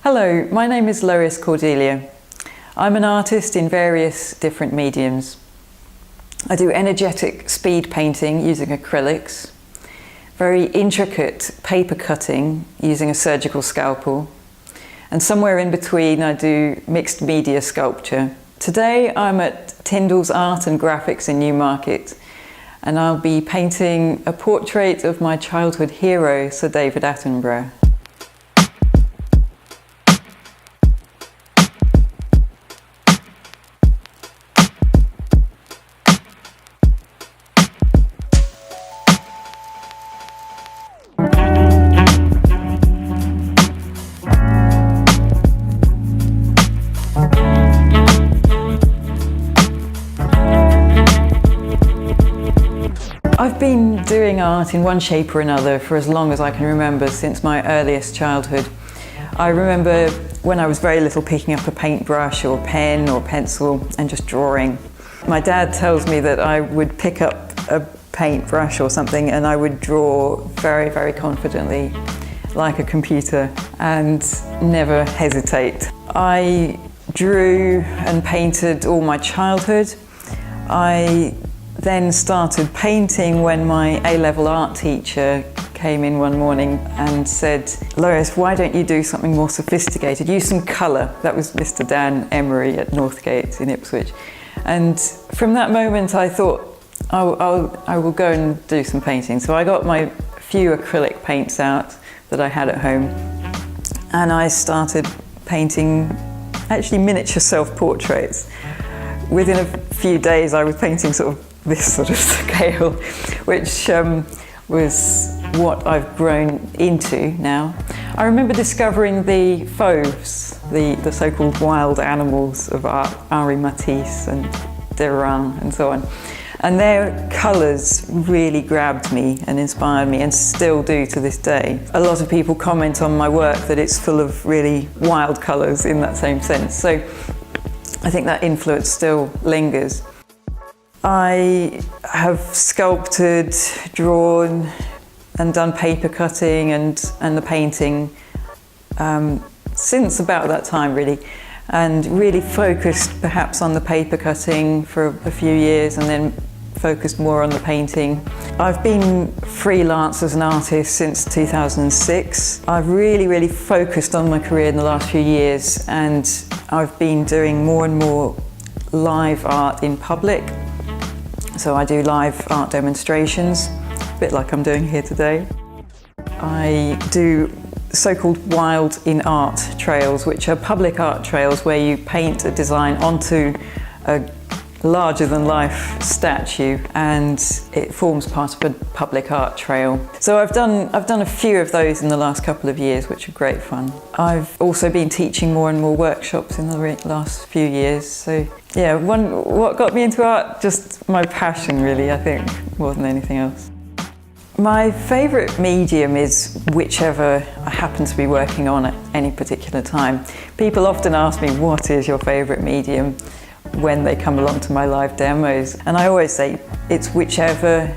Hello, my name is Loïs Cordelia. I'm an artist in various different mediums. I do energetic speed painting using acrylics, very intricate paper cutting using a surgical scalpel, and somewhere in between I do mixed media sculpture. Today I'm at Tindalls Art and Graphics in Newmarket, and I'll be painting a portrait of my childhood hero, Sir David Attenborough. I've been doing art in one shape or another for as long as I can remember, since my earliest childhood. I remember when I was very little picking up a paintbrush or pen or pencil and just drawing. My dad tells me that I would pick up a paintbrush or something and I would draw very, very confidently, like a computer, and never hesitate. I drew and painted all my childhood. I then started painting when my A-level art teacher came in one morning and said, "Loïs, why don't you do something more sophisticated? Use some colour." That was Mr. Dan Emery at Northgate in Ipswich. And from that moment I thought, I will go and do some painting. So I got my few acrylic paints out that I had at home, and I started painting actually miniature self-portraits. Within a few days I was painting sort of this sort of scale, which was what I've grown into now. I remember discovering the fauves, the so-called wild animals of Henri Matisse and Derain and so on. And their colours really grabbed me and inspired me, and still do to this day. A lot of people comment on my work that it's full of really wild colours in that same sense. So I think that influence still lingers. I have sculpted, drawn and done paper cutting and the painting since about that time really, and really focused perhaps on the paper cutting for a few years and then focused more on the painting. I've been freelance as an artist since 2006. I've really focused on my career in the last few years, and I've been doing more and more live art in public. So I do live art demonstrations, a bit like I'm doing here today. I do so-called wild in art trails, which are public art trails where you paint a design onto a larger-than-life statue, and it forms part of a public art trail. So I've done a few of those in the last couple of years, which are great fun. I've also been teaching more and more workshops in the last few years. So yeah, what got me into art, just my passion really, I think, more than anything else. My favourite medium is whichever I happen to be working on at any particular time. People often ask me, what is your favourite medium, when they come along to my live demos, and I always say it's whichever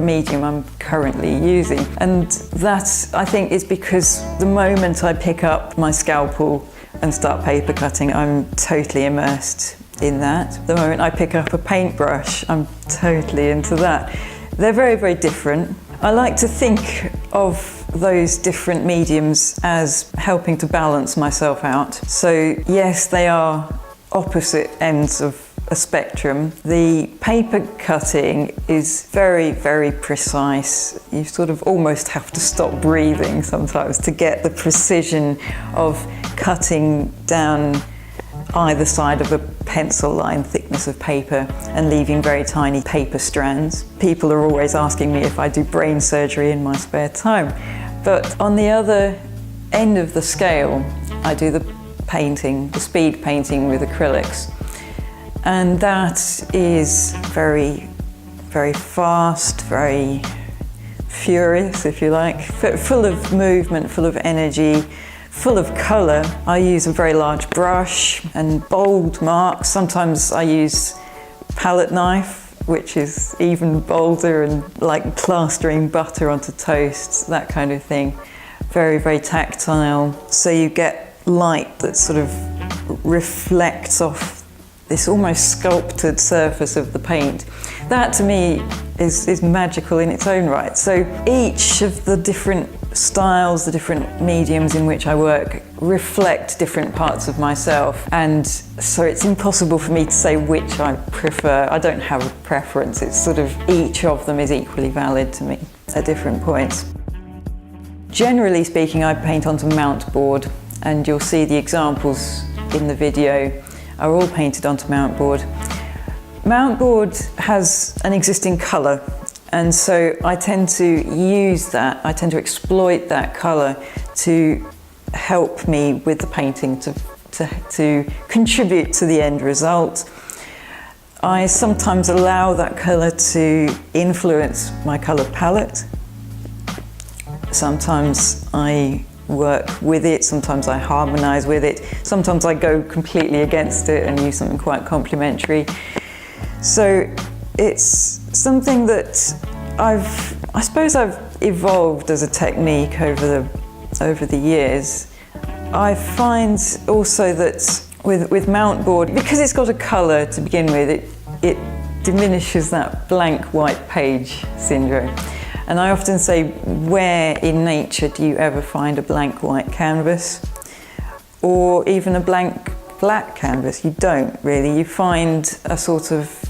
medium I'm currently using. And that, I think, is because the moment I pick up my scalpel and start paper cutting, I'm totally immersed in that. The moment I pick up a paintbrush, I'm totally into that. They're very different. I like to think of those different mediums as helping to balance myself out. So yes, they are opposite ends of a spectrum. The paper cutting is very precise. You sort of almost have to stop breathing sometimes to get the precision of cutting down either side of a pencil line thickness of paper and leaving very tiny paper strands. People are always asking me if I do brain surgery in my spare time. But on the other end of the scale, I do the painting, the speed painting with acrylics. And that is very fast, very furious, if you like, full of movement, full of energy, full of colour. I use a very large brush and bold marks. Sometimes I use palette knife, which is even bolder and like plastering butter onto toast, that kind of thing. Very tactile. So you get light that sort of reflects off this almost sculpted surface of the paint. That to me is magical in its own right. So each of the different styles, the different mediums in which I work reflect different parts of myself, and so it's impossible for me to say which I prefer. I don't have a preference. It's sort of each of them is equally valid to me at different points. Generally speaking, I paint onto mountboard, and you'll see the examples in the video are all painted onto mountboard. Mountboard has an existing colour, and so I tend to use that, I tend to exploit that colour to help me with the painting, to contribute to the end result. I sometimes allow that colour to influence my colour palette. Sometimes I work with it, sometimes I harmonise with it, sometimes I go completely against it and use something quite complementary. So it's something that I suppose I've evolved as a technique over the years. I find also that with mountboard, because it's got a colour to begin with, it diminishes that blank white page syndrome. And I often say, where in nature do you ever find a blank white canvas? Or even a blank black canvas? You don't really. You find a sort of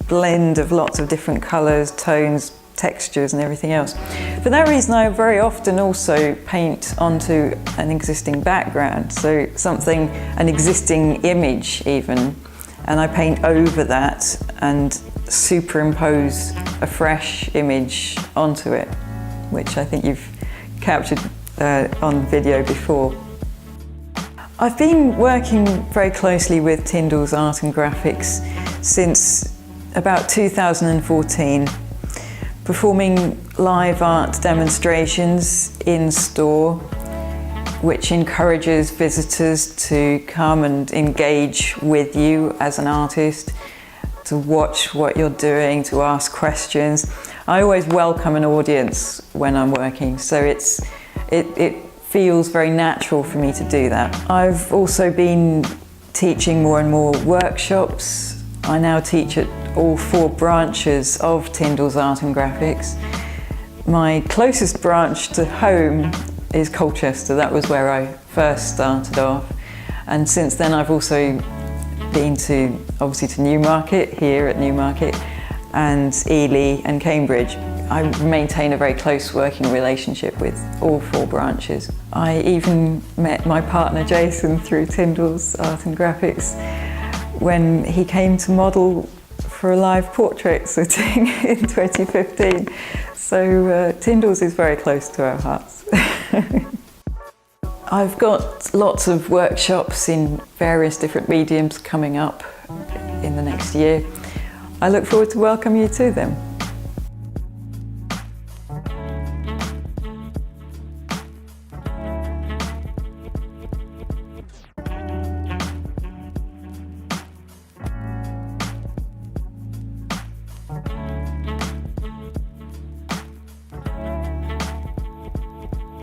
blend of lots of different colours, tones, textures and everything else. For that reason, I very often also paint onto an existing background, so an existing image even, and I paint over that and superimpose a fresh image onto it, which I think you've captured on video before. I've been working very closely with Tindalls Art and Graphics since about 2014, performing live art demonstrations in store, which encourages visitors to come and engage with you as an artist, to watch what you're doing, to ask questions. I always welcome an audience when I'm working, so it feels very natural for me to do that. I've also been teaching more and more workshops. I now teach at all 4 branches of Tindalls Art and Graphics. My closest branch to home is Colchester. That was where I first started off. And since then I've also been obviously to Newmarket, here at Newmarket, and Ely and Cambridge. I maintain a very close working relationship with all 4 branches. I even met my partner Jason through Tindalls Art and Graphics when he came to model for a live portrait sitting in 2015. So Tindalls is very close to our hearts. I've got lots of workshops in various different mediums coming up in the next year. I look forward to welcoming you to them.